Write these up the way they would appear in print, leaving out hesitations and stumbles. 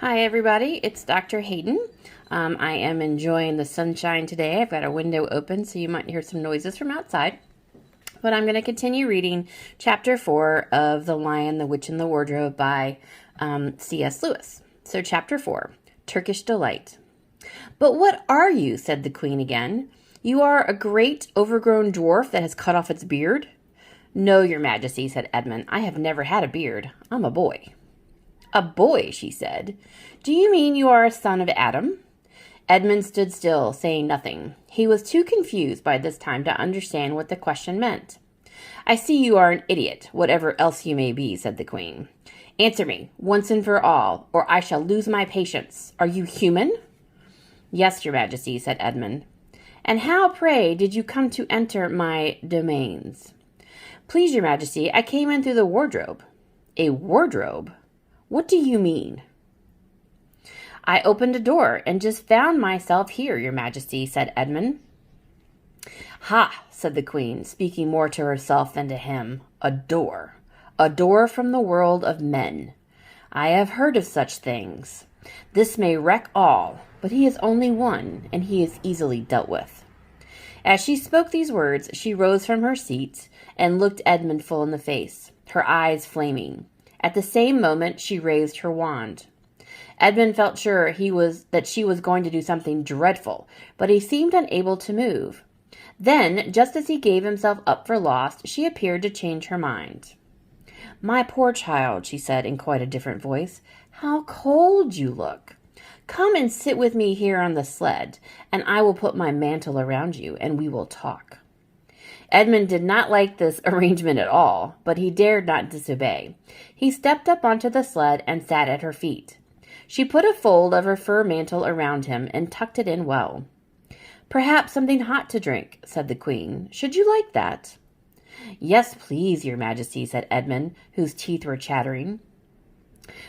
Hi everybody, it's Dr. Hayden. I am enjoying the sunshine today. I've got a window open so you might hear some noises from outside. But I'm going to continue reading chapter 4 of The Lion, the Witch, and the Wardrobe by C.S. Lewis. So chapter 4, Turkish Delight. "But what are you?" said the queen again. "You are a great overgrown dwarf that has cut off its beard?" "No, your majesty," said Edmund. "I have never had a beard. I'm a boy." "A boy," she said. "Do you mean you are a son of Adam?" Edmund stood still, saying nothing. He was too confused by this time to understand what the question meant. "I see you are an idiot, whatever else you may be," said the queen. "Answer me, once and for all, or I shall lose my patience. Are you human?" "Yes, your majesty," said Edmund. "And how, pray, did you come to enter my domains?" "Please, your majesty, I came in through the wardrobe." "A wardrobe? What do you mean?" "I opened a door and just found myself here, your majesty," said Edmund. "Ha," said the queen, speaking more to herself than to him. "A door. A door from the world of men. I have heard of such things. This may wreck all, but he is only one, and he is easily dealt with." As she spoke these words, she rose from her seat and looked Edmund full in the face, her eyes flaming. At the same moment, she raised her wand. Edmund felt sure that she was going to do something dreadful, but he seemed unable to move. Then, just as he gave himself up for lost, she appeared to change her mind. "My poor child," she said in quite a different voice, "how cold you look. Come and sit with me here on the sled, and I will put my mantle around you, and we will talk." Edmund did not like this arrangement at all, but he dared not disobey. He stepped up onto the sled and sat at her feet. She put a fold of her fur mantle around him and tucked it in well. "Perhaps something hot to drink," said the queen. "Should you like that?" "Yes, please, your majesty," said Edmund, whose teeth were chattering.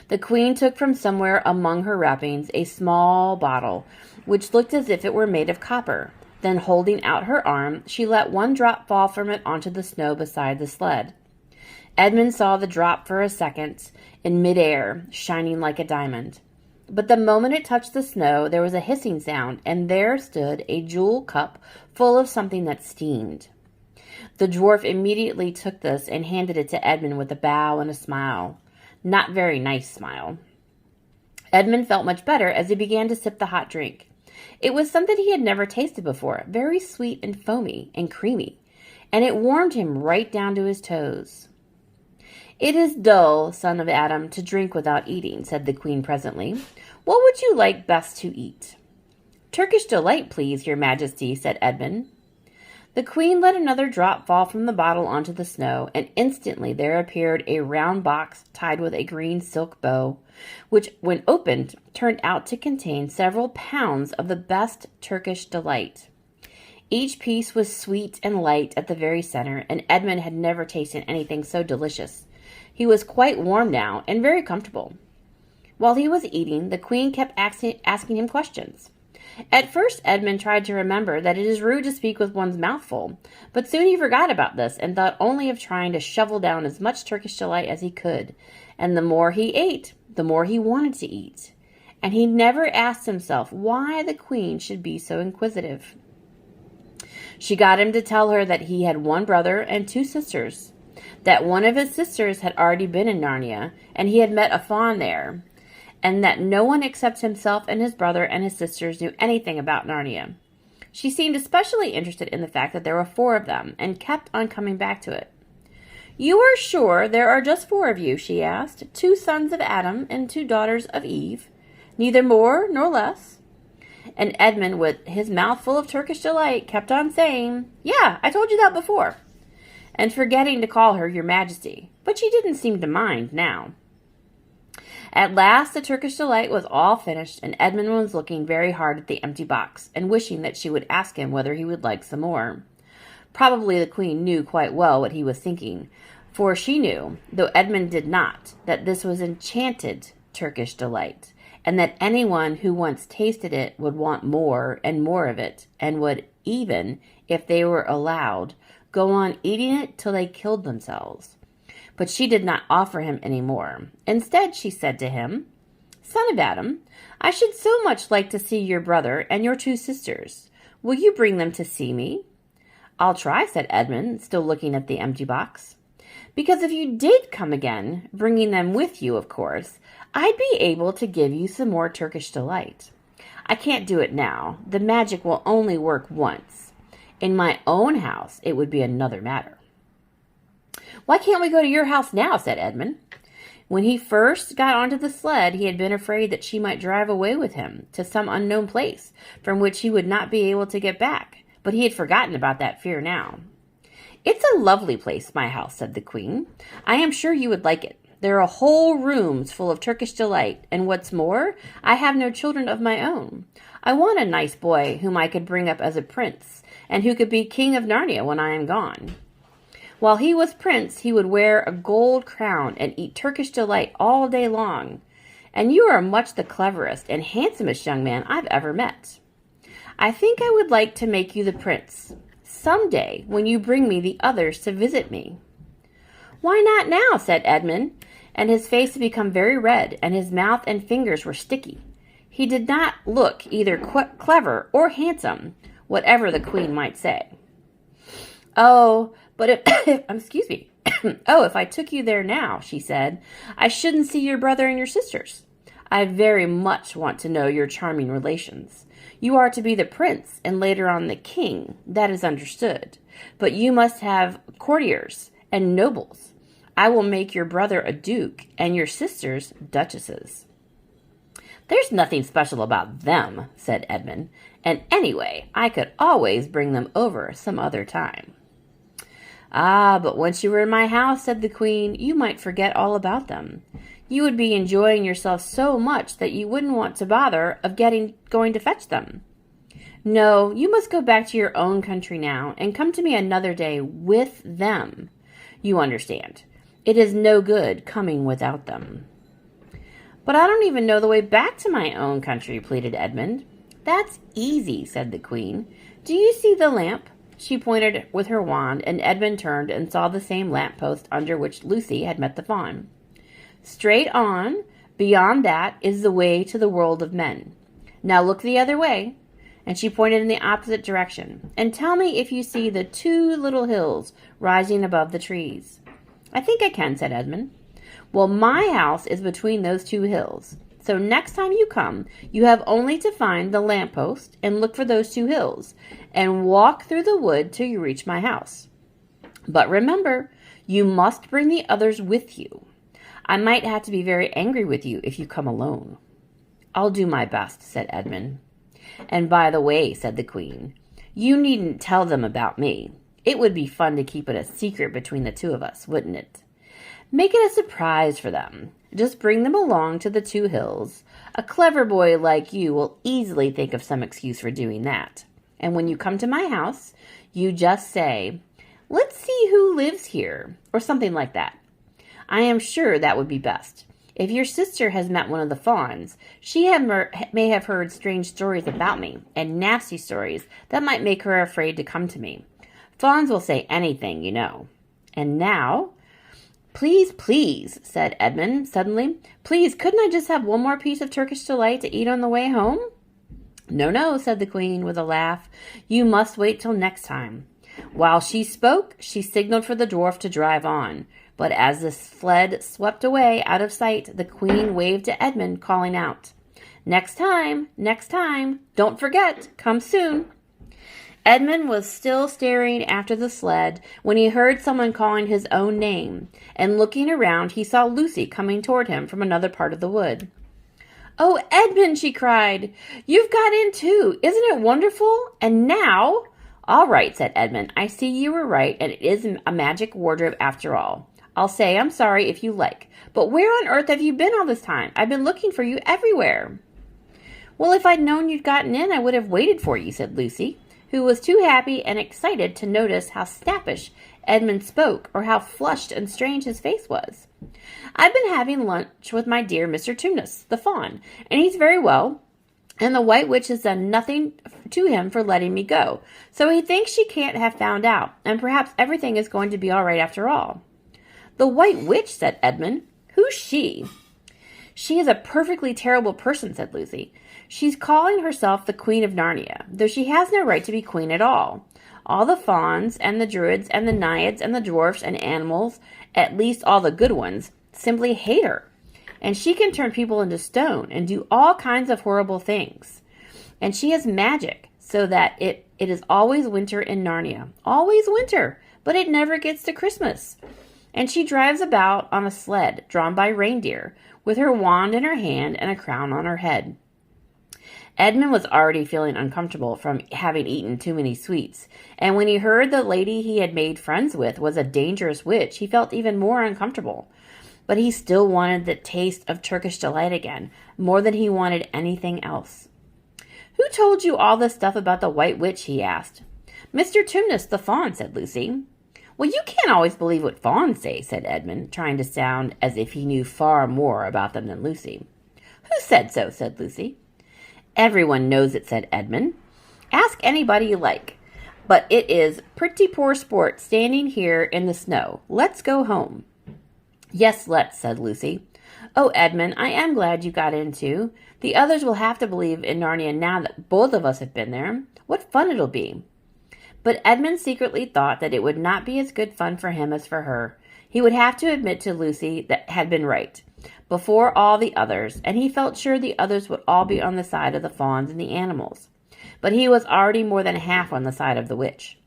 The queen took from somewhere among her wrappings a small bottle, which looked as if it were made of copper. Then, holding out her arm, she let one drop fall from it onto the snow beside the sled. Edmund saw the drop for a second in midair, shining like a diamond. But the moment it touched the snow, there was a hissing sound, and there stood a jewel cup full of something that steamed. The dwarf immediately took this and handed it to Edmund with a bow and a smile. Not very nice smile. Edmund felt much better as he began to sip the hot drink. It was something he had never tasted before, very sweet and foamy and creamy, and it warmed him right down to his toes. "It is dull, son of Adam, to drink without eating," said the queen presently. "What would you like best to eat?" "Turkish Delight, please, your majesty," said Edmund. The queen let another drop fall from the bottle onto the snow, and instantly there appeared a round box tied with a green silk bow, which, when opened, turned out to contain several pounds of the best Turkish Delight. Each piece was sweet and light at the very center, and Edmund had never tasted anything so delicious. He was quite warm now and very comfortable. While he was eating, the queen kept asking him questions. At first, Edmund tried to remember that it is rude to speak with one's mouth full, but soon he forgot about this and thought only of trying to shovel down as much Turkish Delight as he could. And the more he ate, the more he wanted to eat. And he never asked himself why the queen should be so inquisitive. She got him to tell her that he had one brother and two sisters, that one of his sisters had already been in Narnia, and he had met a fawn there, and that no one except himself and his brother and his sisters knew anything about Narnia. She seemed especially interested in the fact that there were 4 of them, and kept on coming back to it. "You are sure there are just 4 of you?" she asked. "2 sons of Adam and 2 daughters of Eve, neither more nor less?" And Edmund, with his mouth full of Turkish Delight, kept on saying, "Yeah, I told you that before," and forgetting to call her your majesty, but she didn't seem to mind now. At last the Turkish Delight was all finished, and Edmund was looking very hard at the empty box, and wishing that she would ask him whether he would like some more. Probably the queen knew quite well what he was thinking, for she knew, though Edmund did not, that this was enchanted Turkish Delight, and that anyone who once tasted it would want more and more of it, and would, even if they were allowed, go on eating it till they killed themselves. But she did not offer him any more. Instead, she said to him, "Son of Adam, I should so much like to see your brother and your 2 sisters. Will you bring them to see me?" "I'll try," said Edmund, still looking at the empty box. "Because if you did come again, bringing them with you, of course, I'd be able to give you some more Turkish Delight. I can't do it now. The magic will only work once. In my own house, it would be another matter." "Why can't we go to your house now?" said Edmund. When he first got onto the sled, he had been afraid that she might drive away with him to some unknown place from which he would not be able to get back, but he had forgotten about that fear now. "It's a lovely place, my house," said the Queen. "I am sure you would like it. There are whole rooms full of Turkish Delight, and what's more, I have no children of my own. I want a nice boy whom I could bring up as a prince, and who could be king of Narnia when I am gone. While he was prince, he would wear a gold crown and eat Turkish Delight all day long. And you are much the cleverest and handsomest young man I've ever met. I think I would like to make you the prince some day when you bring me the others to visit me." "Why not now?" said Edmund, and his face had become very red, and his mouth and fingers were sticky. He did not look either clever or handsome, whatever the Queen might say. "Oh, but excuse me. Oh, if I took you there now," she said, "I shouldn't see your brother and your sisters. I very much want to know your charming relations. You are to be the prince and later on the king, that is understood. But you must have courtiers and nobles. I will make your brother a duke and your sisters duchesses." "There's nothing special about them," said Edmund, "and anyway, I could always bring them over some other time." "Ah, but once you were in my house," said the Queen, "you might forget all about them. You would be enjoying yourself so much that you wouldn't want to bother of going to fetch them. No, you must go back to your own country now, and come to me another day with them. You understand. It is no good coming without them." "But I don't even know the way back to my own country," pleaded Edmund. "That's easy," said the Queen. "Do you see the lamp?" She pointed with her wand, and Edmund turned and saw the same lamppost under which Lucy had met the fawn. "Straight on, beyond that, is the way to the world of men. Now look the other way," and she pointed in the opposite direction, "and tell me if you see the 2 little hills rising above the trees." "I think I can," said Edmund. "Well, my house is between those 2 hills. So next time you come, you have only to find the lamppost and look for those 2 hills, and walk through the wood till you reach my house. But remember, you must bring the others with you. I might have to be very angry with you if you come alone." "I'll do my best," said Edmund. "And by the way," said the Queen, "you needn't tell them about me. It would be fun to keep it a secret between the 2 of us, wouldn't it? Make it a surprise for them. Just bring them along to the 2 hills. A clever boy like you will easily think of some excuse for doing that. And when you come to my house, you just say, 'Let's see who lives here,' or something like that. I am sure that would be best. If your sister has met one of the fawns, she may have heard strange stories about me, and nasty stories that might make her afraid to come to me. Fawns will say anything, you know. And now..." "Please, please," said Edmund suddenly. "Please, couldn't I just have one more piece of Turkish Delight to eat on the way home?" "No, no," said the Queen with a laugh. "You must wait till next time." While she spoke, she signaled for the dwarf to drive on. But as the sled swept away out of sight, the Queen waved to Edmund, calling out, next time, don't forget, come soon." Edmund was still staring after the sled when he heard someone calling his own name, and looking around he saw Lucy coming toward him from another part of the wood. "Oh, Edmund," she cried, "you've got in too. Isn't it wonderful? And now—" "All right," said Edmund. "I see you were right, and it is a magic wardrobe after all. I'll say I'm sorry if you like. But where on earth have you been all this time? I've been looking for you everywhere." "Well, if I'd known you'd gotten in, I would have waited for you," said Lucy, who was too happy and excited to notice how snappish Edmund spoke or how flushed and strange his face was. "I've been having lunch with my dear Mr. Tumnus, the fawn, and he's very well, and the White Witch has done nothing to him for letting me go, so he thinks she can't have found out, and perhaps everything is going to be all right after all." "The White Witch," said Edmund. "Who's she?" She is a perfectly terrible person, said Lucy. She's calling herself the Queen of Narnia, though she has no right to be queen at all. All the fauns and the druids and the naiads and the dwarfs and animals, at least all the good ones, simply hate her. And she can turn people into stone and do all kinds of horrible things. And she has magic, so that it is always winter in Narnia. Always winter, but it never gets to Christmas. And she drives about on a sled drawn by reindeer, with her wand in her hand and a crown on her head. Edmund was already feeling uncomfortable from having eaten too many sweets, and when he heard the lady he had made friends with was a dangerous witch, he felt even more uncomfortable. But he still wanted the taste of Turkish Delight again, more than he wanted anything else. "Who told you all this stuff about the White Witch?" he asked. "Mr. Tumnus the faun," said Lucy. "Well, you can't always believe what fawns say," said Edmund, trying to sound as if he knew far more about them than Lucy. "Who said so?" said Lucy. "Everyone knows it," said Edmund. "Ask anybody you like. But it is pretty poor sport standing here in the snow. Let's go home." "Yes, let's," said Lucy. "Oh, Edmund, I am glad you got in too. The others will have to believe in Narnia now that both of us have been there. What fun it'll be." But Edmund secretly thought that it would not be as good fun for him as for her. He would have to admit to Lucy that had been right, before all the others, and he felt sure the others would all be on the side of the fawns and the animals. But he was already more than half on the side of the witch.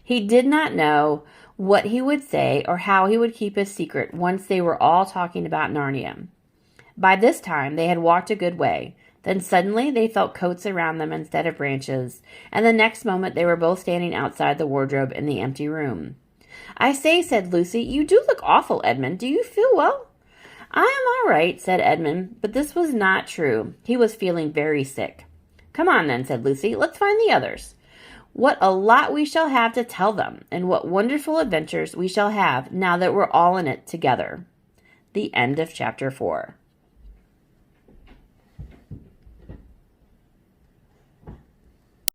He did not know what he would say or how he would keep his secret once they were all talking about Narnia. By this time they had walked a good way. Then suddenly they felt coats around them instead of branches, and the next moment they were both standing outside the wardrobe in the empty room. "I say," said Lucy, "you do look awful, Edmund. Do you feel well?" "I am all right," said Edmund, but this was not true. He was feeling very sick. "Come on then," said Lucy. "Let's find the others. What a lot we shall have to tell them, and what wonderful adventures we shall have now that we're all in it together." The end of chapter 4.